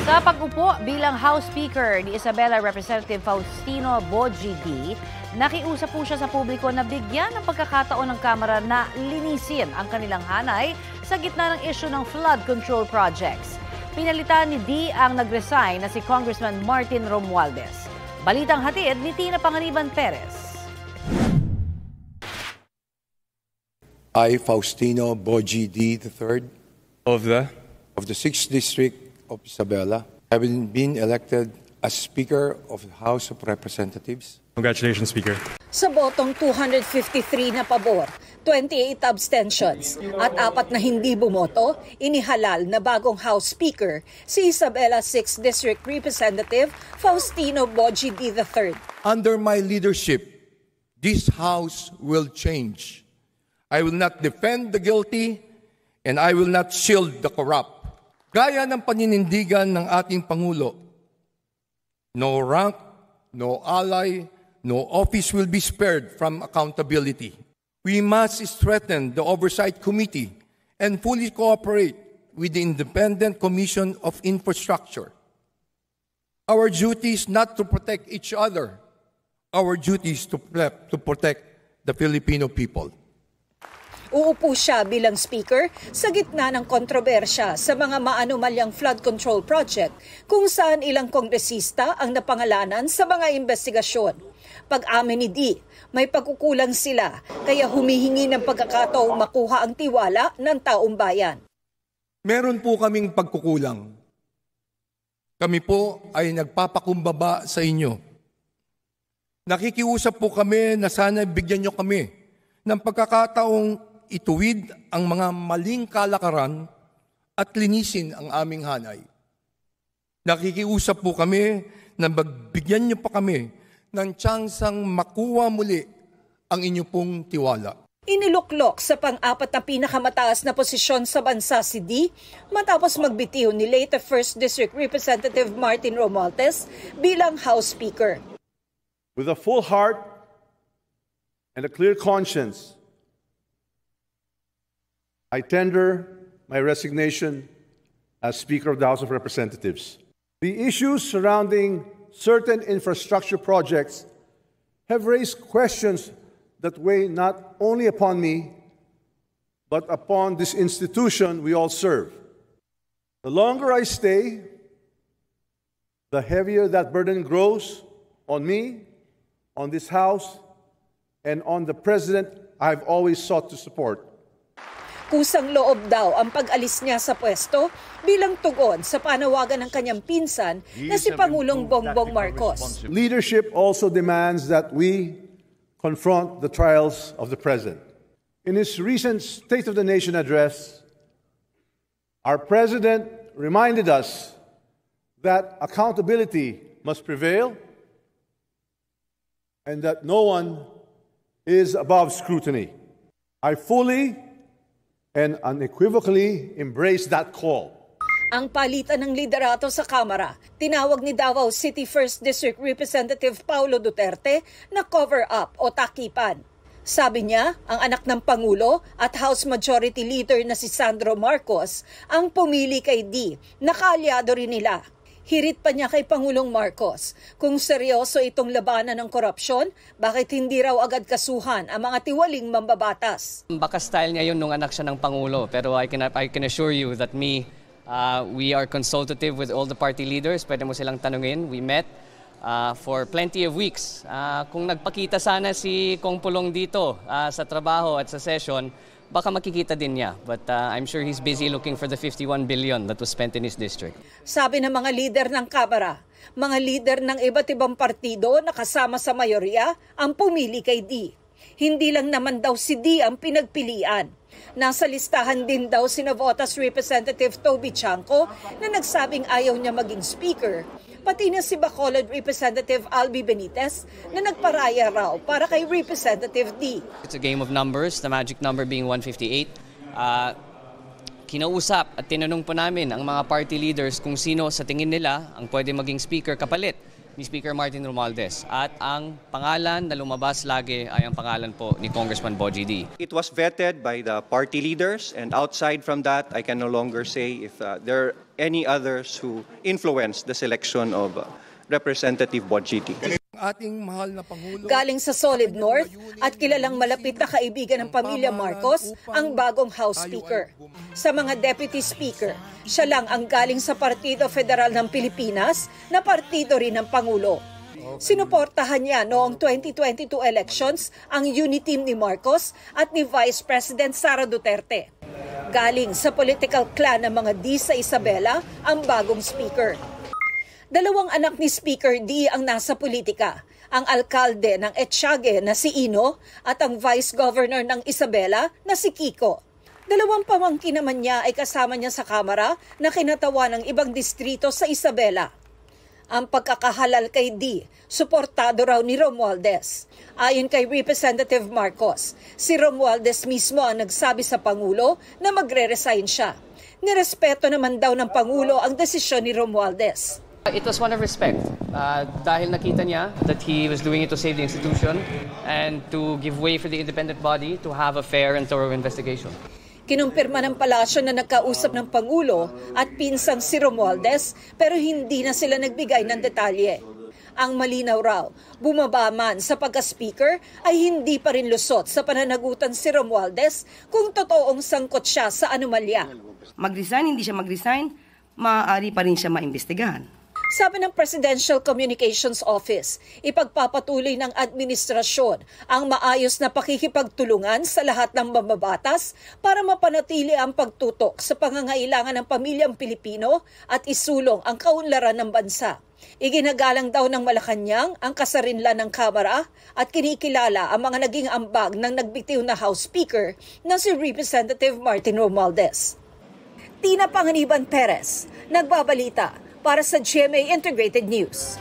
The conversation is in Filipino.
Sa pag-upo bilang House Speaker ni Isabela Representative Faustino Boji D, nakiusap po siya sa publiko na bigyan ng pagkakataon ng Kamara na linisin ang kanilang hanay sa gitna ng issue ng flood control projects. Pinalitan ni D ang nag-resign na si Congressman Martin Romualdez. Balitang hatid ni Tina Panganiban Perez. I, Faustino Boji D. III of the 6th District of Isabela, having been elected as Speaker of the House of Representatives. Congratulations, Speaker. Sa botong 253 na pabor, 28 abstentions at 4 na hindi bumoto, inihalal na bagong House Speaker si Isabela 6th District Representative Faustino Boji D. III. Under my leadership, this House will change. I will not defend the guilty and I will not shield the corrupt. Gaya ng paninindigan ng ating Pangulo, no rank, no ally, no office will be spared from accountability. We must strengthen the Oversight Committee and fully cooperate with the Independent Commission of Infrastructure. Our duty is not to protect each other. Our duty is to protect the Filipino people. Uupo siya bilang speaker sa gitna ng kontrobersya sa mga maanumalyang flood control project kung saan ilang kongresista ang napangalanan sa mga investigasyon. Pag-amin ni D, may pagkukulang sila kaya humihingi ng pagkakataong makuha ang tiwala ng taong bayan. Meron po kaming pagkukulang. Kami po ay nagpapakumbaba sa inyo. Nakikiusap po kami na sana bigyan nyo kami ng pagkakataong ituwid ang mga maling kalakaran at linisin ang aming hanay. Nakikiusap po kami na magbigyan niyo pa kami ng tsansang makuha muli ang inyo pong tiwala. Iniluklok sa pang-apat na pinakamataas na posisyon sa bansa si D matapos magbitiw ni late 1st District Representative Martin Romualdez bilang House Speaker. With a full heart and a clear conscience, I tender my resignation as Speaker of the House of Representatives. The issues surrounding certain infrastructure projects have raised questions that weigh not only upon me, but upon this institution we all serve. The longer I stay, the heavier that burden grows on me, on this House, and on the President I've always sought to support. Kusang loob daw ang pag-alis niya sa pwesto bilang tugon sa panawagan ng kanyang pinsan na si Pangulong Bongbong Marcos. Leadership also demands that we confront the trials of the President. In his recent State of the Nation address, our President reminded us that accountability must prevail and that no one is above scrutiny. I fully and unequivocally embrace that call. Ang palitan ng liderato sa Kamara, tinawag ni Davao City 1st District Representative Paulo Duterte na cover-up o takipan. Sabi niya, ang anak ng Pangulo at House Majority Leader na si Sandro Marcos ang pumili kay D, na kaalyado rin nila. Hirit pa niya kay Pangulong Marcos, kung seryoso itong labanan ng korupsyon, bakit hindi raw agad kasuhan ang mga tiwaling mambabatas? Baka style niya yun nung anak siya ng Pangulo, pero I can assure you that we are consultative with all the party leaders. Pwede mo silang tanungin. We met for plenty of weeks. Kung nagpakita sana si Kong Pulong dito sa trabaho at sa session, baka makikita din niya. But I'm sure he's busy looking for the 51 billion that was spent in his district. Sabi ng mga lider ng Kamara, mga lider ng iba't ibang partido na kasama sa mayorya ang pumili kay D. Hindi lang naman daw si D ang pinagpilian. Nasa listahan din daw si Navotas Representative Toby Chanco na nagsabing ayaw niya maging speaker. Pati na si Bacolod Representative Albi Benitez na nagparaya raw para kay Representative D. It's a game of numbers, the magic number being 158. Kinausap at tinanong po namin ang mga party leaders kung sino sa tingin nila ang pwede maging speaker kapalit ni Speaker Martin Romualdez. At ang pangalan na lumabas lagi ay ang pangalan po ni Congressman Bogie D. It was vetted by the party leaders, and outside from that, I can no longer say if there are any others who influenced the selection of Representative Bogie D. Ating mahal na Pangulo. Galing sa Solid North at kilalang malapit na kaibigan ng pamilya Marcos, ang bagong House Speaker. Sa mga Deputy Speaker, siya lang ang galing sa Partido Federal ng Pilipinas na partido rin ng Pangulo. Sinuportahan niya noong 2022 elections ang unity team ni Marcos at ni Vice President Sara Duterte. Galing sa political clan ng mga D sa Isabela, ang bagong Speaker. Dalawang anak ni Speaker D ang nasa politika, ang alkalde ng Etxague na si Ino at ang Vice Governor ng Isabela na si Kiko. Dalawang pamangkin naman niya ay kasama niya sa Kamara na kinatawa ng ibang distrito sa Isabela. Ang pagkakahalal kay D, suportado raw ni Romualdez. Ayon kay Representative Marcos, si Romualdez mismo ang nagsabi sa Pangulo na magre-resign siya. Nirespeto naman daw ng Pangulo ang desisyon ni Romualdez. It was one of respect dahil nakita niya that he was doing it to save the institution and to give way for the independent body to have a fair and thorough investigation. Kinumpirma ng palasyo na nagkausap ng Pangulo at pinsang si Romualdez pero hindi na sila nagbigay ng detalye. Ang malinaw raw, bumaba man sa pagka-speaker ay hindi pa rin lusot sa pananagutan si Romualdez kung totoong sangkot siya sa anomalya. Mag-resign, hindi siya mag-resign, maaari pa rin siya maimbestigahan. Sabi ng Presidential Communications Office, ipagpapatuloy ng administrasyon ang maayos na pakikipagtulungan sa lahat ng mambabatas para mapanatili ang pagtutok sa pangangailangan ng pamilyang Pilipino at isulong ang kaunlaran ng bansa. Iginagalang daw ng Malacanang ang kasarinlan ng Kamara at kinikilala ang mga naging ambag ng nagbitiw na House Speaker na si Representative Martin Romualdez. Tina Panganiban Perez, nagbabalita para sa GMA Integrated News.